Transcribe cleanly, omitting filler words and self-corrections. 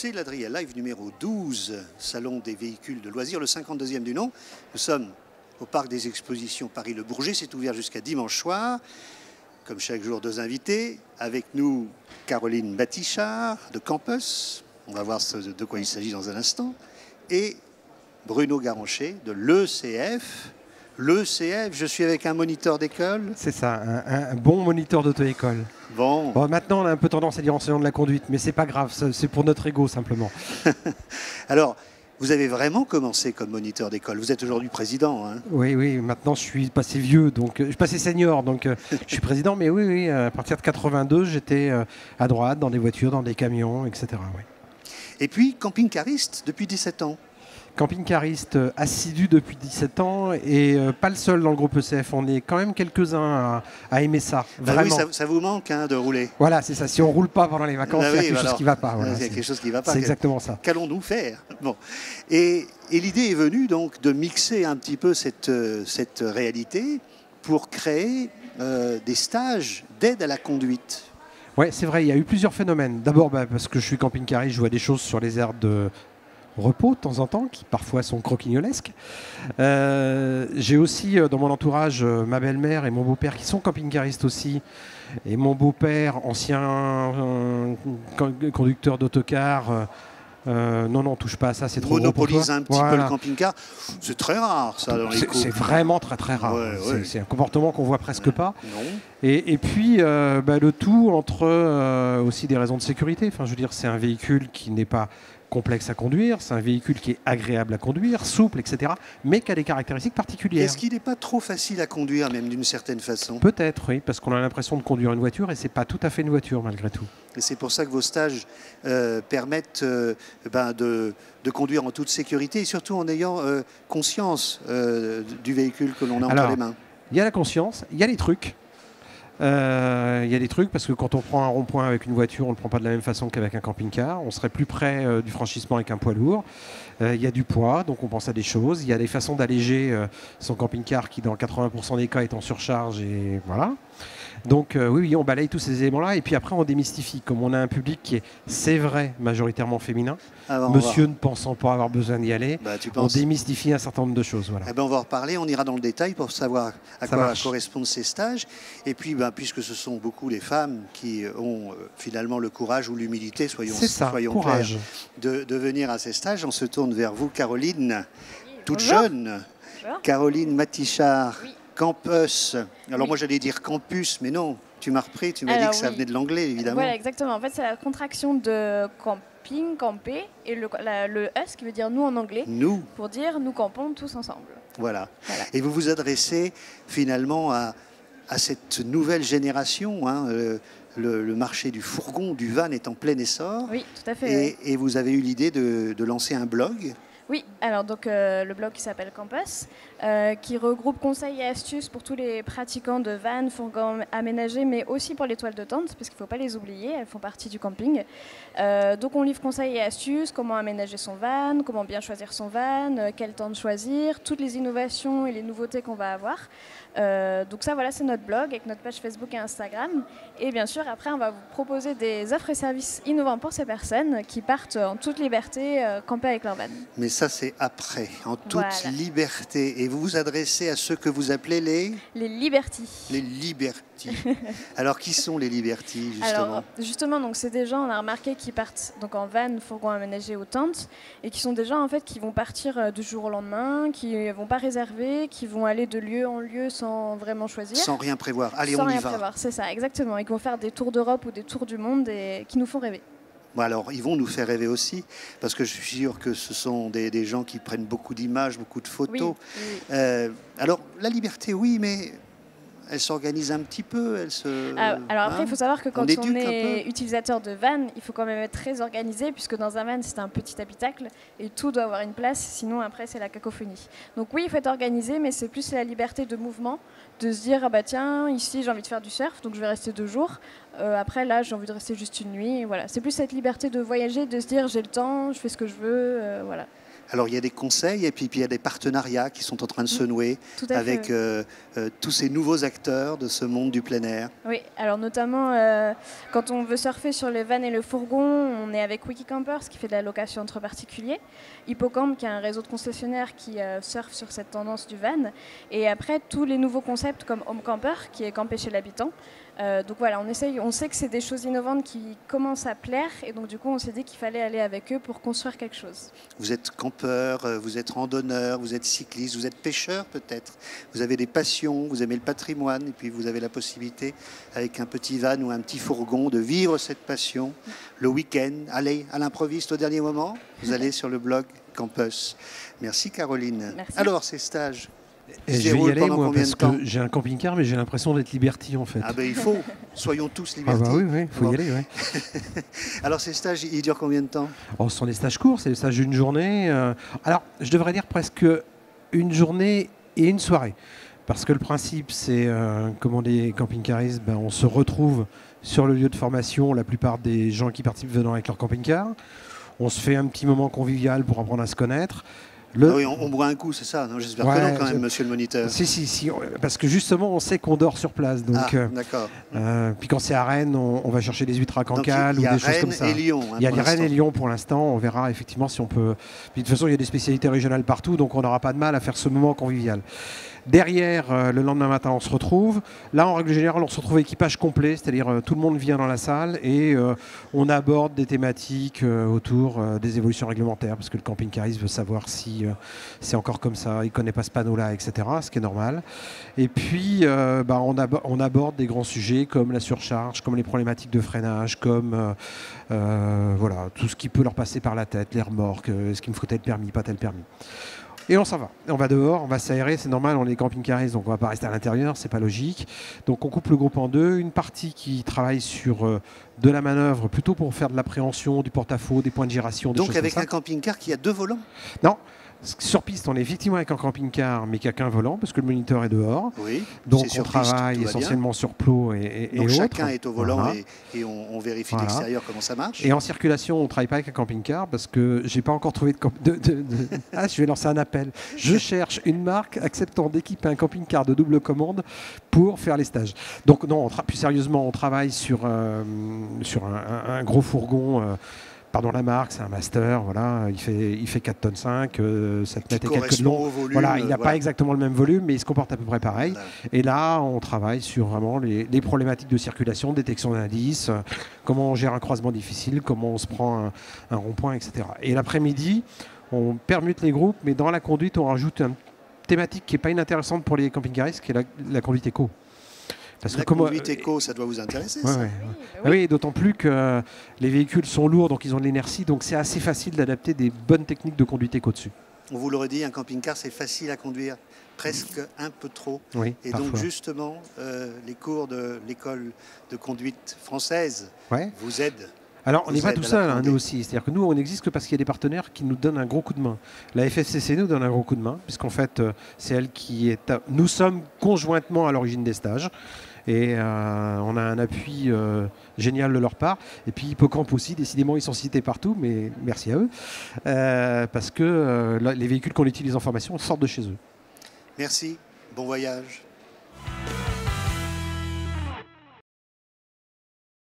C'est l'Adria Live numéro 12, Salon des véhicules de loisirs, le 52e du nom. Nous sommes au Parc des Expositions Paris-Le Bourget. C'est ouvert jusqu'à dimanche soir. Comme chaque jour, 2 invités. Avec nous, Caroline Batichard de Campus. On va voir de quoi il s'agit dans un instant. Et Bruno Garancher de l'ECF. L'ECF, je suis avec un moniteur d'école. C'est ça, un bon moniteur d'auto-école. Bon, Maintenant, on a un peu tendance à dire enseignant de la conduite, mais c'est pas grave, c'est pour notre ego simplement. alors, vous avez vraiment commencé comme moniteur d'école. Vous êtes aujourd'hui président, hein? Oui, maintenant je suis passé vieux, donc je suis passé senior, donc je suis président, mais oui, à partir de 82, j'étais à droite, dans des voitures, dans des camions, etc. Oui. Et puis, camping-cariste depuis 17 ans. Camping-cariste assidu depuis 17 ans et pas le seul dans le groupe ECF. On est quand même quelques-uns à aimer ça. Ben oui, Vraiment. ça vous manque hein, de rouler. Voilà, c'est ça. Si on ne roule pas pendant les vacances, il y a quelque chose qui ne va pas. Voilà, il y a quelque chose qui ne va pas. C'est exactement ça. Qu'allons-nous faire? Bon. Et l'idée est venue donc de mixer un petit peu cette réalité pour créer des stages d'aide à la conduite. Oui, c'est vrai, il y a eu plusieurs phénomènes. D'abord, parce que je suis camping-cariste, je vois des choses sur les aires de repos de temps en temps, qui parfois sont croquignolesques. J'ai aussi dans mon entourage ma belle-mère et mon beau-père qui sont camping-caristes aussi. Et mon beau-père, ancien conducteur d'autocar, non, touche pas à ça, c'est trop gros pour toi. Monopolise un petit peu le camping-car. C'est très rare, ça, dans les couples. C'est vraiment très rare. Ouais. C'est un comportement qu'on voit presque pas. Non. Et puis, le tout entre aussi des raisons de sécurité. Enfin, je veux dire, c'est un véhicule qui n'est pas complexe à conduire, c'est un véhicule qui est agréable à conduire, souple, etc., mais qui a des caractéristiques particulières. Est-ce qu'il n'est pas trop facile à conduire, même d'une certaine façon? Peut-être, oui, parce qu'on a l'impression de conduire une voiture et c'est pas tout à fait une voiture, malgré tout. Et c'est pour ça que vos stages permettent de conduire en toute sécurité et surtout en ayant conscience du véhicule que l'on a entre les mains. Il y a la conscience, il y a les trucs. Il y a des trucs parce que quand on prend un rond-point avec une voiture, on ne le prend pas de la même façon qu'avec un camping-car. On serait plus près du franchissement avec un poids lourd. Il y a du poids, donc on pense à des choses. Il y a des façons d'alléger son camping-car qui, dans 80% des cas, est en surcharge. Et voilà. Donc oui, on balaye tous ces éléments-là. Et puis après, on démystifie. Comme on a un public qui est, c'est vrai, majoritairement féminin, monsieur ne pensant pas avoir besoin d'y aller, on démystifie un certain nombre de choses. Voilà. On va en reparler, on ira dans le détail pour savoir à quoi correspondent ces stages. Et puis, puisque ce sont beaucoup les femmes qui ont finalement le courage ou l'humilité, soyons clairs, de venir à ces stages, on se tourne vers vous, Caroline, toute jeune. Bonjour. Caroline Batichard. Oui. Campus. Alors moi j'allais dire campus, mais non, tu m'as repris, tu m'as dit que ça venait de l'anglais évidemment. Voilà, exactement. En fait, c'est la contraction de camping, camper, et le us qui veut dire nous en anglais. Nous. Pour dire nous campons tous ensemble. Voilà. Et vous vous adressez finalement à cette nouvelle génération. Hein, le marché du fourgon, du van est en plein essor. Oui, tout à fait. Et vous avez eu l'idée de lancer un blog. Oui, alors donc le blog qui s'appelle Campus, qui regroupe conseils et astuces pour tous les pratiquants de van, fourgons aménagés, mais aussi pour les toiles de tente, parce qu'il ne faut pas les oublier, elles font partie du camping. Donc on livre conseils et astuces, comment aménager son van, comment bien choisir son van, quelle tente choisir, toutes les innovations et les nouveautés qu'on va avoir. Donc ça, voilà, c'est notre blog avec notre page Facebook et Instagram. Et bien sûr, après, on va vous proposer des offres et services innovants pour ces personnes qui partent en toute liberté camper avec leur van. Mais ça, c'est après, en toute liberté. Et vous vous adressez à ceux que vous appelez les liberties. Les liberties. Alors, qui sont les liberties, justement? Alors, justement, donc, c'est des gens, on a remarqué, qui partent donc, en van, fourgon aménagé ou tente, et qui sont des gens en fait, qui vont partir du jour au lendemain, qui ne vont pas réserver, qui vont aller de lieu en lieu sans vraiment choisir. Sans rien prévoir. Allez, sans on y rien va. Prévoir, c'est ça, exactement. Et qui vont faire des tours d'Europe ou des tours du monde et qui nous font rêver. Bon, alors, ils vont nous faire rêver aussi, parce que je suis sûr que ce sont des gens qui prennent beaucoup d'images, beaucoup de photos. Oui. Alors, la liberté, oui, mais elle s'organise un petit peu. Alors après, il faut savoir que quand on est utilisateur de van, il faut quand même être très organisé, puisque dans un van, c'est un petit habitacle, et tout doit avoir une place, sinon après, c'est la cacophonie. Donc oui, il faut être organisé, mais c'est plus la liberté de mouvement, de se dire, ah bah tiens, ici, j'ai envie de faire du surf, donc je vais rester 2 jours. Après, là, j'ai envie de rester juste une nuit. Voilà. C'est plus cette liberté de voyager, de se dire, j'ai le temps, je fais ce que je veux, voilà. Alors il y a des conseils et puis il y a des partenariats qui sont en train de se nouer avec tous ces nouveaux acteurs de ce monde du plein air. Oui, alors notamment quand on veut surfer sur les vannes et le fourgon, on est avec Wikicampers qui fait de la location entre particuliers, Hippocamp qui a un réseau de concessionnaires qui surfe sur cette tendance du van, et après tous les nouveaux concepts comme Home Camper qui est camper chez l'habitant. Donc voilà, on sait que c'est des choses innovantes qui commencent à plaire et donc du coup on s'est dit qu'il fallait aller avec eux pour construire quelque chose. Vous êtes campeur, vous êtes randonneur, vous êtes cycliste, vous êtes pêcheur peut-être. Vous avez des passions, vous aimez le patrimoine et puis vous avez la possibilité avec un petit van ou un petit fourgon de vivre cette passion le week-end. Allez à l'improviste au dernier moment, vous allez sur le blog Campus. Merci Caroline. Merci. Alors ces stages. Et je vais y aller, moi, parce que j'ai un camping-car, mais j'ai l'impression d'être Liberty, en fait. Ah ben il faut, soyons tous Ah Liberty. bah oui, il faut y aller, ouais. Alors ces stages, ils durent combien de temps? Oh, ce sont des stages courts, c'est des stages d'une journée. Alors, je devrais dire presque une journée et une soirée. Parce que le principe, c'est, comme on est camping-caristes, on se retrouve sur le lieu de formation, la plupart des gens qui participent venant avec leur camping-car. On se fait un petit moment convivial pour apprendre à se connaître. Ah oui, on boit un coup, c'est ça? J'espère que non, quand même, monsieur le moniteur. Si, parce que justement, on sait qu'on dort sur place. Donc, d'accord. Puis quand c'est à Rennes, on va chercher des huîtres à Cancale ou des choses comme ça. Il y a Rennes et Lyon. Il y a Rennes et Lyon pour l'instant. On verra effectivement si on peut. Puis de toute façon, il y a des spécialités régionales partout, donc on n'aura pas de mal à faire ce moment convivial. Derrière, le lendemain matin, on se retrouve. Là, en règle générale, on se retrouve équipage complet, c'est-à-dire tout le monde vient dans la salle et on aborde des thématiques autour des évolutions réglementaires, parce que le camping-cariste veut savoir si c'est encore comme ça, il ne connaît pas ce panneau-là, etc., ce qui est normal. Et puis, on aborde des grands sujets comme la surcharge, comme les problématiques de freinage, comme voilà, tout ce qui peut leur passer par la tête, les remorques, est-ce qu'il me faut tel permis, pas tel permis. Et on s'en va. On va dehors, on va s'aérer, c'est normal, on est camping-caristes, donc on ne va pas rester à l'intérieur, c'est pas logique. Donc on coupe le groupe en deux, une partie qui travaille sur de la manœuvre, plutôt pour faire de l'appréhension, du porte-à-faux, des points de giration, des choses comme ça. Donc avec un camping-car qui a 2 volants? Non. Sur piste, on est effectivement avec un camping-car, mais qui n'a qu'un volant, parce que le moniteur est dehors. Oui, donc on travaille essentiellement sur plot et donc autres. chacun est au volant, voilà. et on vérifie l'extérieur, comment ça marche. Et en circulation, on ne travaille pas avec un camping-car, parce que je n'ai pas encore trouvé Ah, je vais lancer un appel. Je cherche une marque acceptant d'équiper un camping-car de double commande pour faire les stages. Donc non, plus sérieusement, on travaille sur un gros fourgon. Pardon la marque, c'est un master, voilà, il fait 4 tonnes 5, 7 mètres et quelques de long. Voilà, il n'a pas exactement le même volume, mais il se comporte à peu près pareil. Voilà. Et là, on travaille sur vraiment les problématiques de circulation, détection d'indices, comment on gère un croisement difficile, comment on se prend un rond-point, etc. Et l'après-midi, on permute les groupes, mais dans la conduite, on rajoute une thématique qui n'est pas inintéressante pour les camping-caristes, qui est la conduite éco. Parce la conduite éco, ça doit vous intéresser, ça. Oui, d'autant plus que les véhicules sont lourds, donc ils ont de l'inertie, donc c'est assez facile d'adapter des bonnes techniques de conduite éco dessus. On vous l'aurait dit, un camping-car, c'est facile à conduire, presque un peu trop. Oui, et parfois. Donc justement, les cours de l'école de conduite française vous aident. Alors, on n'est pas tout seul, hein, nous aussi. C'est-à-dire que nous, on n'existe que parce qu'il y a des partenaires qui nous donnent un gros coup de main. La FFCC nous donne un gros coup de main, puisqu'en fait, c'est elle qui est... Nous sommes conjointement à l'origine des stages. Et on a un appui génial de leur part. Et puis Hippocamp aussi, décidément, ils sont cités partout, mais merci à eux. Parce que les véhicules qu'on utilise en formation sortent de chez eux. Merci, bon voyage.